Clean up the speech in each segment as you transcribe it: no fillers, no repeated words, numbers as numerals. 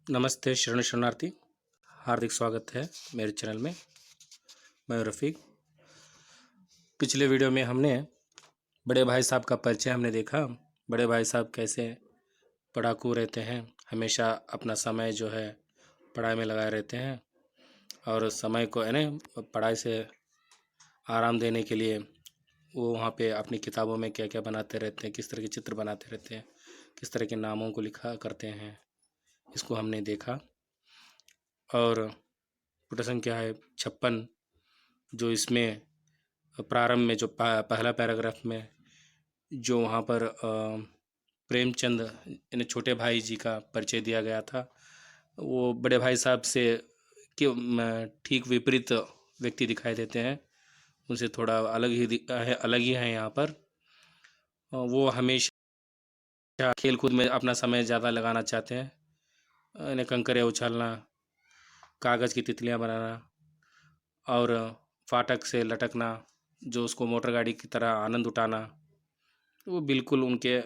नमस्ते शरण शरणार्थी। हार्दिक स्वागत है मेरे चैनल में। मैं रफ़ीक। पिछले वीडियो में हमने बड़े भाई साहब का परिचय हमने देखा। बड़े भाई साहब कैसे पढ़ाकू रहते हैं, हमेशा अपना समय जो है पढ़ाई में लगाए रहते हैं और समय को है ना पढ़ाई से आराम देने के लिए वो वहाँ पे अपनी किताबों में क्या क्या बनाते रहते हैं, किस तरह के चित्र बनाते रहते हैं, किस तरह के नामों को लिखा करते हैं, इसको हमने देखा। और पुट संख्या है 56, जो इसमें प्रारंभ में जो पहला पैराग्राफ में जो वहाँ पर प्रेमचंद यानी छोटे भाई जी का परिचय दिया गया था, वो बड़े भाई साहब से ठीक विपरीत व्यक्ति दिखाई देते हैं। उनसे थोड़ा अलग ही है यहाँ पर। वो हमेशा खेल कूद में अपना समय ज़्यादा लगाना चाहते हैं, यानी कंकरे उछालना, कागज़ की तितलियाँ बनाना और फाटक से लटकना, जो उसको मोटर गाड़ी की तरह आनंद उठाना, वो बिल्कुल उनके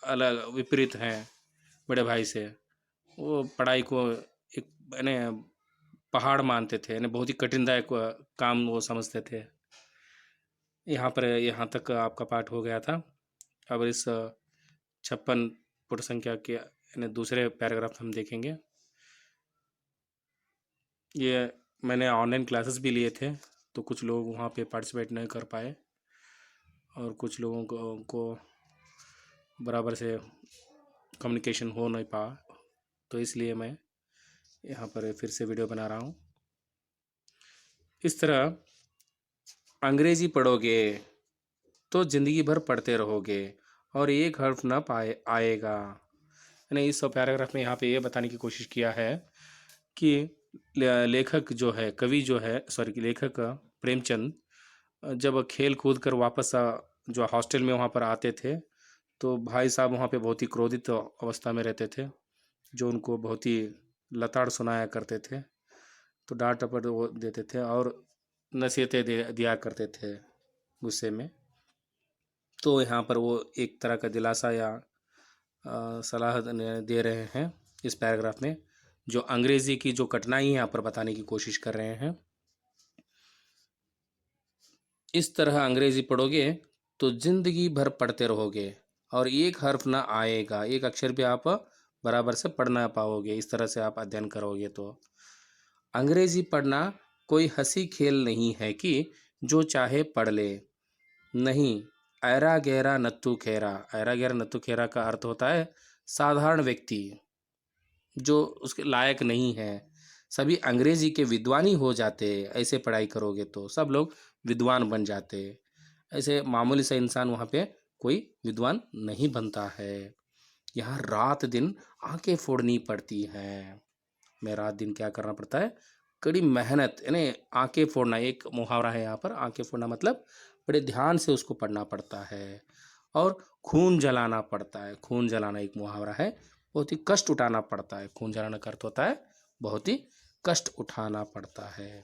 अलग विपरीत हैं बड़े भाई से। वो पढ़ाई को एक यानी पहाड़ मानते थे, यानी बहुत ही कठिनदायक काम वो समझते थे। यहाँ तक आपका पाठ हो गया था। अब इस 56 पुट संख्या के यानी दूसरे पैराग्राफ हम देखेंगे। ये मैंने ऑनलाइन क्लासेस भी लिए थे, तो कुछ लोग वहाँ पे पार्टिसिपेट नहीं कर पाए और कुछ लोगों को बराबर से कम्युनिकेशन हो नहीं पाया, तो इसलिए मैं यहाँ पर फिर से वीडियो बना रहा हूँ। इस तरह अंग्रेजी पढ़ोगे तो ज़िंदगी भर पढ़ते रहोगे और एक हर्फ ना पाए आएगा। यानी इस पैराग्राफ में यहाँ पे ये बताने की कोशिश किया है कि लेखक जो है, कवि जो है, लेखक प्रेमचंद जब खेल कूद कर वापस जो हॉस्टल में वहाँ पर आते थे, तो भाई साहब वहाँ पे बहुत ही क्रोधित अवस्था में रहते थे, जो उनको बहुत ही लताड़ सुनाया करते थे। तो डांट टपट वो देते थे और नसीहतें दिया करते थे गुस्से में। तो यहाँ पर वो एक तरह का दिलासा या सलाह दे रहे हैं इस पैराग्राफ में, जो अंग्रेज़ी की जो कठिनाई यहाँ पर बताने की कोशिश कर रहे हैं। इस तरह अंग्रेज़ी पढ़ोगे तो ज़िंदगी भर पढ़ते रहोगे और एक हर्फ ना आएगा, एक अक्षर भी आप बराबर से पढ़ ना पाओगे। इस तरह से आप अध्ययन करोगे तो अंग्रेज़ी पढ़ना कोई हंसी खेल नहीं है कि जो चाहे पढ़ ले। नहीं, ऐरा गहरा नत्थु खेरा। ऐरा गहरा नत्थु खेरा का अर्थ होता है साधारण व्यक्ति जो उसके लायक नहीं है। सभी अंग्रेजी के विद्वान ही हो जाते, ऐसे पढ़ाई करोगे तो सब लोग विद्वान बन जाते। ऐसे मामूली सा इंसान वहाँ पे कोई विद्वान नहीं बनता है। यहाँ रात दिन आंखें फोड़नी पड़ती हैं। मैं रात दिन क्या करना पड़ता है? कड़ी मेहनत, यानी आंखें फोड़ना एक मुहावरा है यहाँ पर। आंखें फोड़ना मतलब बड़े ध्यान से उसको पढ़ना पड़ता है और खून जलाना पड़ता है। खून जलाना एक मुहावरा है। बहुत ही कष्ट उठाना पड़ता है। खून जलाना का अर्थ होता है बहुत ही कष्ट उठाना पड़ता है।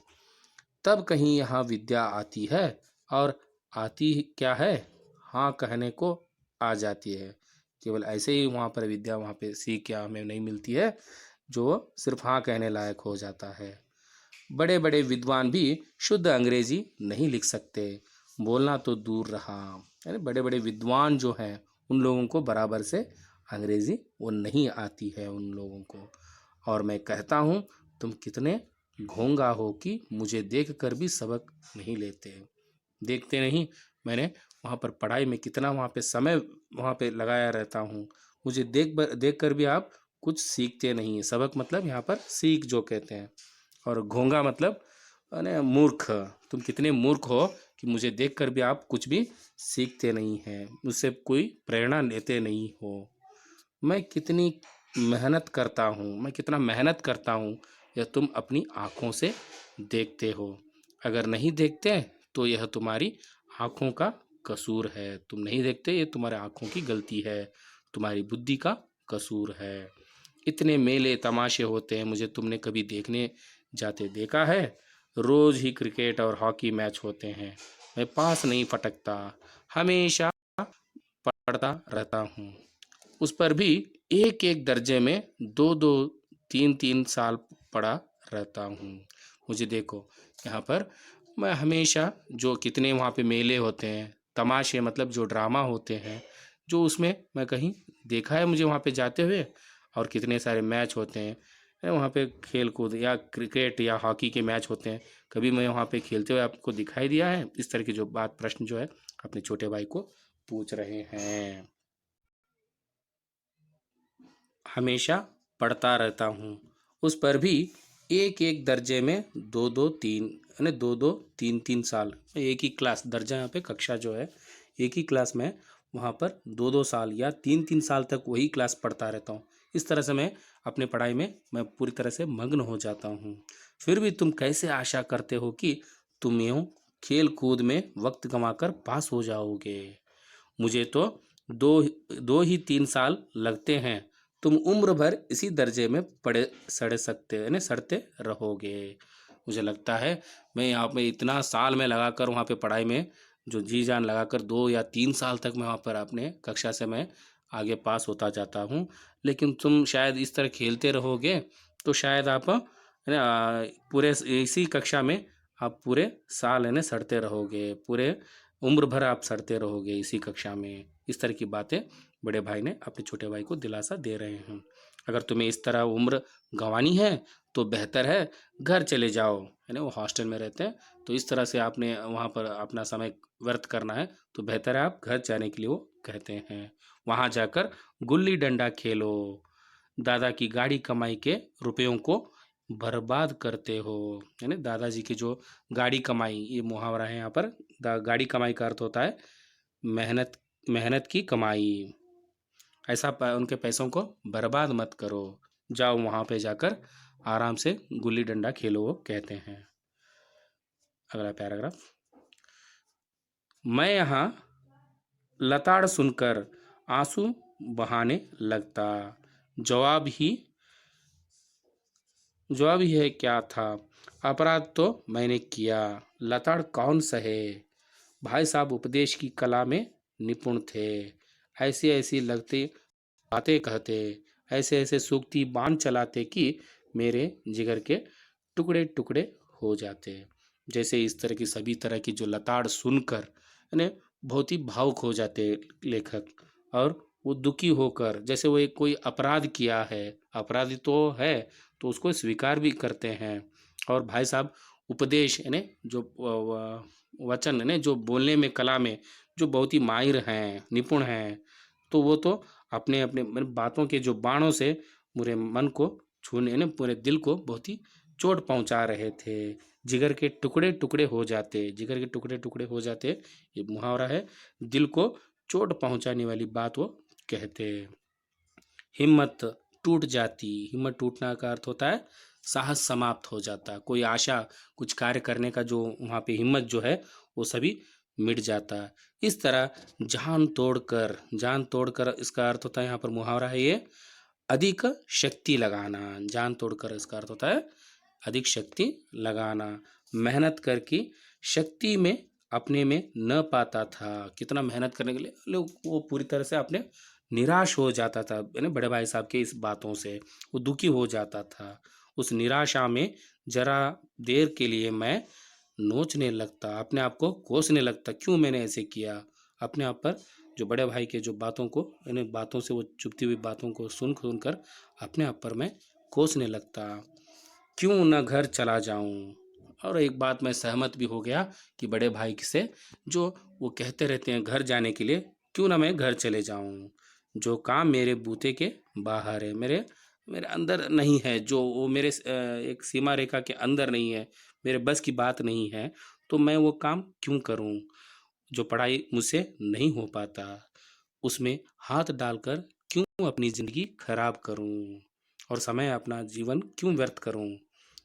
तब कहीं यहाँ विद्या आती है और आती क्या है? हाँ कहने को आ जाती है। केवल ऐसे ही वहाँ पर विद्या वहाँ पे सीख क्या हमें नहीं मिलती है, जो सिर्फ हाँ कहने लायक हो जाता है। बड़े बड़े विद्वान भी शुद्ध अंग्रेजी नहीं लिख सकते, बोलना तो दूर रहा। यानी बड़े बड़े विद्वान जो हैं उन लोगों को बराबर से अंग्रेजी वो नहीं आती है उन लोगों को। और मैं कहता हूँ तुम कितने घोंगा हो कि मुझे देख कर भी सबक नहीं लेते। देखते नहीं, मैंने वहाँ पर पढ़ाई में कितना वहाँ पे समय वहाँ पे लगाया रहता हूँ, मुझे देख कर भी आप कुछ सीखते नहीं। सबक मतलब यहाँ पर सीख जो कहते हैं, और घोंगा मतलब अरे मूर्ख। तुम कितने मूर्ख हो कि मुझे देखकर भी आप कुछ भी सीखते नहीं हैं, मुझसे कोई प्रेरणा लेते नहीं हो। मैं कितनी मेहनत करता हूँ, मैं कितना मेहनत करता हूँ, यह तुम अपनी आँखों से देखते हो। अगर नहीं देखते तो यह तुम्हारी आँखों का कसूर है। तुम नहीं देखते, ये तुम्हारे आँखों की गलती है, तुम्हारी बुद्धि का कसूर है। इतने मेले तमाशे होते हैं, मुझे तुमने कभी देखने जाते देखा है? रोज़ ही क्रिकेट और हॉकी मैच होते हैं, मैं पास नहीं फटकता, हमेशा पढ़ता रहता हूँ। उस पर भी एक एक दर्जे में दो दो 3-3 साल पढ़ा रहता हूँ। मुझे देखो यहाँ पर मैं हमेशा जो कितने वहाँ पे मेले होते हैं, तमाशे मतलब जो ड्रामा होते हैं, जो उसमें मैं कहीं देखा है मुझे वहाँ पे जाते हुए, और कितने सारे मैच होते हैं वहाँ पे खेल कूद या क्रिकेट या हॉकी के मैच होते हैं, कभी मैं वहाँ पे खेलते हुए आपको दिखाई दिया है? इस तरह की जो बात प्रश्न जो है अपने छोटे भाई को पूछ रहे हैं। हमेशा पढ़ता रहता हूँ, उस पर भी एक एक दर्जे में दो दो तीन यानी दो दो तीन तीन साल एक ही क्लास दर्जा यहाँ पे कक्षा जो है एक ही क्लास में वहाँ पर दो दो साल या तीन तीन साल तक वही क्लास पढ़ता रहता हूँ। इस तरह से मैं अपने पढ़ाई में मैं पूरी तरह से मग्न हो जाता हूँ। फिर भी तुम कैसे आशा करते हो कि तुम यूँ खेल कूद में वक्त गंवाकर पास हो जाओगे? मुझे तो दो दो ही 3 साल लगते हैं। तुम उम्र भर इसी दर्जे में पड़े सड़े सकते यानी सड़ते रहोगे। मुझे लगता है मैं यहाँ पे इतना साल में लगाकर वहाँ पे पढ़ाई में जो जी जान लगाकर 2 या 3 साल तक मैं वहाँ पर अपने कक्षा से मैं आगे पास होता जाता हूँ। लेकिन तुम शायद इस तरह खेलते रहोगे तो शायद आप है ना पूरे इसी कक्षा में आप पूरे साल है ना सड़ते रहोगे। पूरे उम्र भर आप सड़ते रहोगे इसी कक्षा में। इस तरह की बातें बड़े भाई ने अपने छोटे भाई को दिलासा दे रहे हैं। अगर तुम्हें इस तरह उम्र गंवानी है तो बेहतर है घर चले जाओ, है ना? वो हॉस्टल में रहते हैं, तो इस तरह से आपने वहाँ पर अपना समय व्यर्थ करना है तो बेहतर है आप घर जाने के लिए वो कहते हैं। वहाँ जाकर गुल्ली डंडा खेलो, दादा की गाड़ी कमाई के रुपयों को बर्बाद करते हो। यानी दादाजी की जो गाड़ी कमाई, ये मुहावरा है यहाँ पर। गाड़ी कमाई का अर्थ होता है मेहनत, मेहनत की कमाई। ऐसा उनके पैसों को बर्बाद मत करो, जाओ वहाँ पे जाकर आराम से गुल्ली डंडा खेलो, वो कहते हैं। अगला पैराग्राफ। मैं यहाँ लताड़ सुनकर आंसू बहाने लगता, जवाब ही जवाब ही है क्या था, अपराध तो मैंने किया, लताड़ कौन सहे। भाई साहब उपदेश की कला में निपुण थे, ऐसी ऐसी लगती बातें कहते, ऐसे ऐसे सूक्ति बाण चलाते कि मेरे जिगर के टुकड़े टुकड़े हो जाते। जैसे इस तरह की सभी तरह की जो लताड़ सुनकर यानी बहुत ही भावुक हो जाते लेखक, और वो दुखी होकर जैसे वो एक कोई अपराध किया है, अपराधी तो है तो उसको स्वीकार भी करते हैं। और भाई साहब उपदेश यानी जो वचन यानी जो बोलने में कला में जो बहुत ही माहिर हैं, निपुण हैं, तो वो तो अपने अपने बातों के जो बाणों से पूरे मन को छूने यानी पूरे दिल को बहुत ही चोट पहुंचा रहे थे। जिगर के टुकड़े टुकड़े हो जाते, जिगर के टुकड़े टुकड़े हो जाते, ये मुहावरा है। दिल को चोट पहुंचाने वाली बात वो कहते। हिम्मत टूट जाती, हिम्मत टूटना का अर्थ होता है साहस समाप्त हो जाता, कोई आशा कुछ कार्य करने का जो वहाँ पे हिम्मत जो है वो सभी मिट जाता। इस तरह जान तोड़कर इसका अर्थ होता है यहाँ पर मुहावरा है ये अधिक शक्ति लगाना। जान तोड़कर इसका अर्थ होता है अधिक शक्ति लगाना। मेहनत करके शक्ति में अपने में न पाता था, कितना मेहनत करने के लिए लोग वो पूरी तरह से अपने निराश हो जाता था यानी बड़े भाई साहब के इस बातों से वो दुखी हो जाता था। उस निराशा में जरा देर के लिए मैं नोचने लगता, अपने आप को कोसने लगता, क्यों मैंने ऐसे किया। अपने आप पर जो बड़े भाई के जो बातों को यानी बातों से वो चुभती हुई बातों को सुनकर अपने आप पर मैं कोसने लगता, क्यों न घर चला जाऊं। और एक बात मैं सहमत भी हो गया कि बड़े भाई से जो वो कहते रहते हैं घर जाने के लिए, क्यों ना मैं घर चले जाऊं। जो काम मेरे बूते के बाहर है, मेरे मेरे अंदर नहीं है, जो वो मेरे एक सीमा रेखा के अंदर नहीं है, मेरे बस की बात नहीं है, तो मैं वो काम क्यों करूं। जो पढ़ाई मुझसे नहीं हो पाता उसमें हाथ डालकर क्यों अपनी ज़िंदगी खराब करूं, और समय अपना जीवन क्यों व्यर्थ करूं।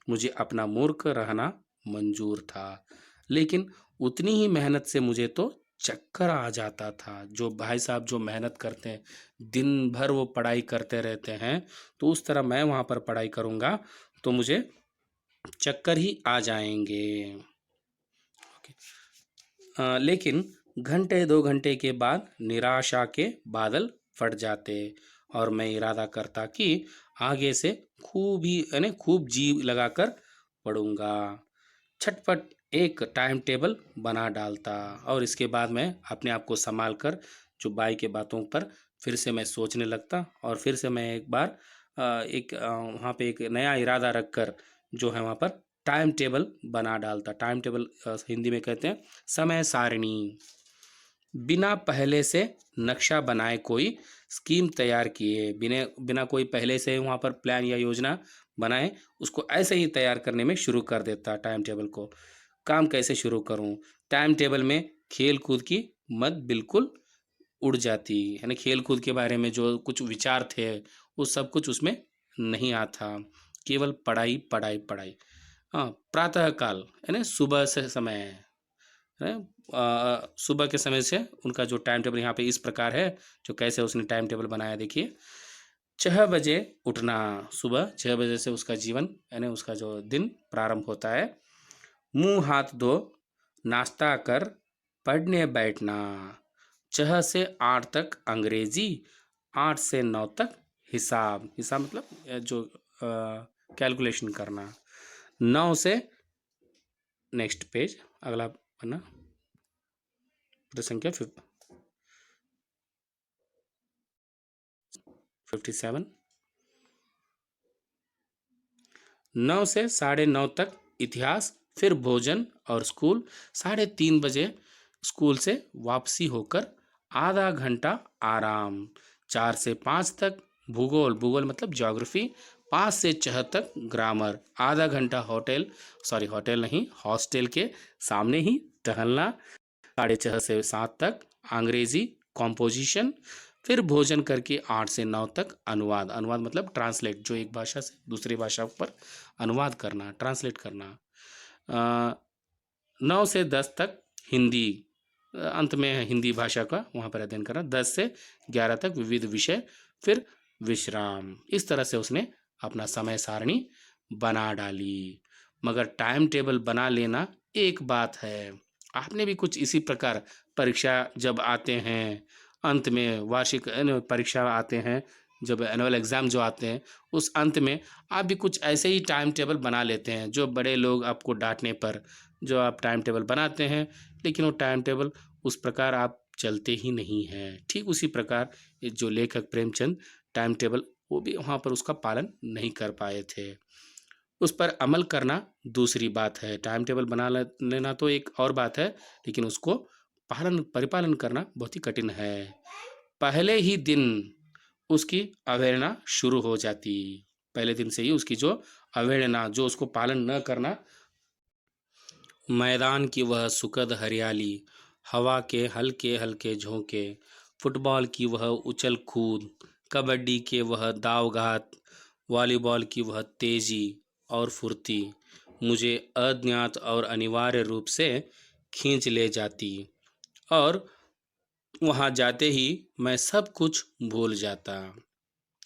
मुझे अपना मूर्ख रहना मंजूर था, लेकिन उतनी ही मेहनत से मुझे तो चक्कर आ जाता था। जो भाई साहब जो मेहनत करते हैं, दिन भर वो पढ़ाई करते रहते हैं, तो उस तरह मैं वहाँ पर पढ़ाई करूँगा तो मुझे चक्कर ही आ जाएंगे। लेकिन घंटे 2 घंटे के बाद निराशा के बादल फट जाते और मैं इरादा करता कि आगे से खूब ही यानी खूब जी लगाकर पढ़ूंगा। छटपट एक टाइम टेबल बना डालता और इसके बाद मैं अपने आप को संभाल कर जो बाई के बातों पर फिर से मैं सोचने लगता और फिर से मैं एक बार वहाँ पे एक नया इरादा रख कर जो है वहाँ पर टाइम टेबल बना डालता। टाइम टेबल हिंदी में कहते हैं समय सारिणी। बिना पहले से नक्शा बनाए कोई स्कीम तैयार किए, बिना बिना कोई पहले से वहाँ पर प्लान या योजना बनाए उसको ऐसे ही तैयार करने में शुरू कर देता टाइम टेबल को। काम कैसे शुरू करूँ? टाइम टेबल में खेल कूद की मत बिल्कुल उड़ जाती, यानी खेल कूद के बारे में जो कुछ विचार थे वो सब कुछ उसमें नहीं आता, केवल पढ़ाई पढ़ाई पढ़ाई। हाँ, प्रातः काल यानी सुबह से समय है। सुबह के समय से उनका जो टाइम टेबल यहाँ पे इस प्रकार है, जो कैसे उसने टाइम टेबल बनाया देखिए। 6 बजे उठना, सुबह 6 बजे से उसका जीवन यानी उसका जो दिन प्रारंभ होता है। मुंह हाथ धो नाश्ता कर पढ़ने बैठना। 6 से 8 तक अंग्रेजी, 8 से 9 तक हिसाब, हिसाब मतलब जो कैलकुलेशन करना। 9 से नेक्स्ट पेज अगला पन्ना संख्या 57। 9 से 9:30 तक इतिहास, फिर भोजन और स्कूल। 3:30 बजे स्कूल से वापसी होकर आधा घंटा आराम। 4 से 5 तक भूगोल, भूगोल मतलब ज्योग्राफी। 5 से 6 तक ग्रामर। आधा घंटा होटल नहीं, हॉस्टल के सामने ही टहलना। 6:30 से 7 तक अंग्रेजी कॉम्पोजिशन। फिर भोजन करके 8 से 9 तक अनुवाद, अनुवाद मतलब ट्रांसलेट, जो एक भाषा से दूसरी भाषा पर अनुवाद करना, ट्रांसलेट करना। 9 से 10 तक हिंदी, अंत में हिंदी भाषा का वहाँ पर अध्ययन करना। 10 से 11 तक विविध विषय, फिर विश्राम। इस तरह से उसने अपना समय सारणी बना डाली। मगर टाइम टेबल बना लेना एक बात है, आपने भी कुछ इसी प्रकार परीक्षा जब आते हैं, अंत में वार्षिक परीक्षा आते हैं, जब एनुअल एग्ज़ाम जो आते हैं उस अंत में आप भी कुछ ऐसे ही टाइम टेबल बना लेते हैं, जो बड़े लोग आपको डांटने पर जो आप टाइम टेबल बनाते हैं, लेकिन वो टाइम टेबल उस प्रकार आप चलते ही नहीं हैं। ठीक उसी प्रकार ये जो लेखक प्रेमचंद टाइम टेबल वो भी वहाँ पर उसका पालन नहीं कर पाए थे। उस पर अमल करना दूसरी बात है। टाइम टेबल बना लेना तो एक और बात है, लेकिन उसको परिपालन करना बहुत ही कठिन है। पहले ही दिन उसकी अवहेलना शुरू हो जाती, पहले दिन से ही उसकी जो अवहेलना, जो उसको पालन न करना। मैदान की वह सुखद हरियाली, हवा के हल्के हल्के झोंके, फुटबॉल की वह उछल कूद, कबड्डी के वह दावघात, वॉलीबॉल की वह तेजी और फुर्ती मुझे अज्ञात और अनिवार्य रूप से खींच ले जाती और वहाँ जाते ही मैं सब कुछ भूल जाता।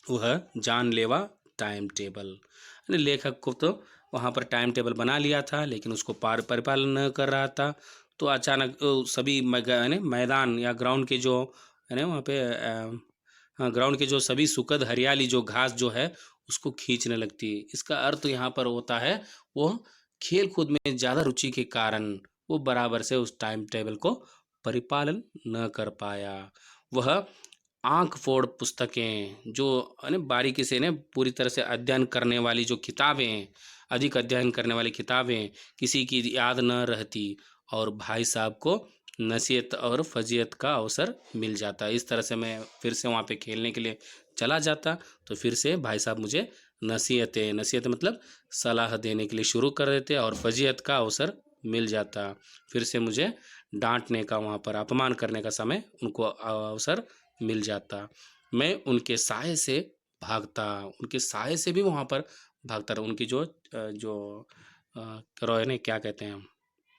वह जानलेवा टाइम टेबल, यानी लेखक को तो वहाँ पर टाइम टेबल बना लिया था, लेकिन उसको परिपालन न कर रहा था। तो अचानक सभी यानी मैदान या ग्राउंड के जो है ना वहाँ पे हाँ, ग्राउंड के जो सभी सुखद हरियाली जो घास जो है उसको खींचने लगती है। इसका अर्थ यहाँ पर होता है वो खेल कूद में ज़्यादा रुचि के कारण वो बराबर से उस टाइम टेबल को परिपालन न कर पाया। वह आंख फोड़ पुस्तकें जो है ना बारीकी से ना पूरी तरह से अध्ययन करने वाली जो किताबें, अधिक अध्ययन करने वाली किताबें किसी की याद न रहती और भाई साहब को नसीहत और फजीहत का अवसर मिल जाता। इस तरह से मैं फिर से वहाँ पे खेलने के लिए चला जाता, तो फिर से भाई साहब मुझे नसीहत मतलब सलाह देने के लिए शुरू कर देते और फजीहत का अवसर मिल जाता। फिर से मुझे डांटने का, वहाँ पर अपमान करने का समय उनको अवसर मिल जाता। मैं उनके साये से भागता, उनके साये से भी वहाँ पर भागता रहा। उनकी जो करो है ना क्या कहते हैं,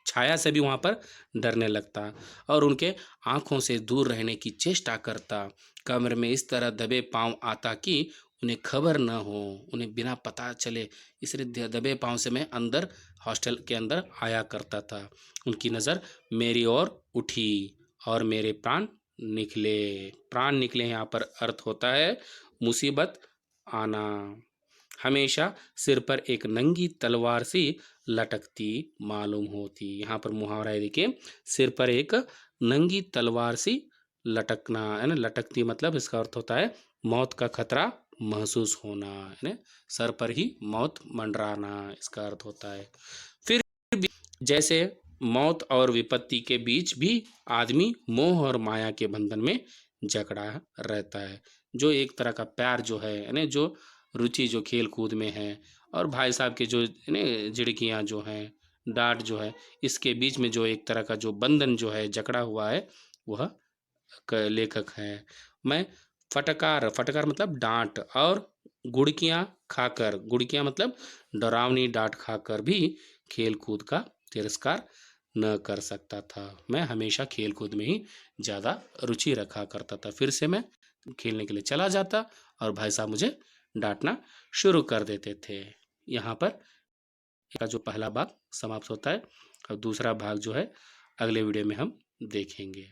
छाया से भी वहाँ पर डरने लगता और उनके आँखों से दूर रहने की चेष्टा करता। कमरे में इस तरह दबे पाँव आता कि उन्हें खबर न हो, उन्हें बिना पता चले, इसलिए दबे पाँव से मैं अंदर हॉस्टल के अंदर आया करता था। उनकी नज़र मेरी ओर उठी और मेरे प्राण निकले। प्राण निकले यहाँ पर अर्थ होता है मुसीबत आना। हमेशा सिर पर एक नंगी तलवार सी लटकती मालूम होती। यहाँ पर मुहावरा है, देखिए, सिर पर एक नंगी तलवार सी लटकना, है ना। लटकती मतलब इसका अर्थ होता है मौत का खतरा महसूस होना, है ना। सर पर ही मौत मंडराना इसका अर्थ होता है। फिर भी जैसे मौत और विपत्ति के बीच भी आदमी मोह और माया के बंधन में जकड़ा रहता है। जो एक तरह का प्यार जो है ना, जो रुचि जो खेल कूद में है, और भाई साहब के जो ने झिड़कियाँ जो हैं, डांट जो है, इसके बीच में जो एक तरह का जो बंधन जो है जकड़ा हुआ है, वह लेखक है। मैं फटकार, फटकार मतलब डांट, और गुड़कियाँ खाकर, गुड़कियाँ मतलब डरावनी डांट खाकर भी खेल कूद का तिरस्कार न कर सकता था। मैं हमेशा खेल कूद में ही ज़्यादा रुचि रखा करता था। फिर से मैं खेलने के लिए चला जाता और भाई साहब मुझे डांटना शुरू कर देते थे। यहाँ पर का जो पहला भाग समाप्त होता है और दूसरा भाग जो है अगले वीडियो में हम देखेंगे।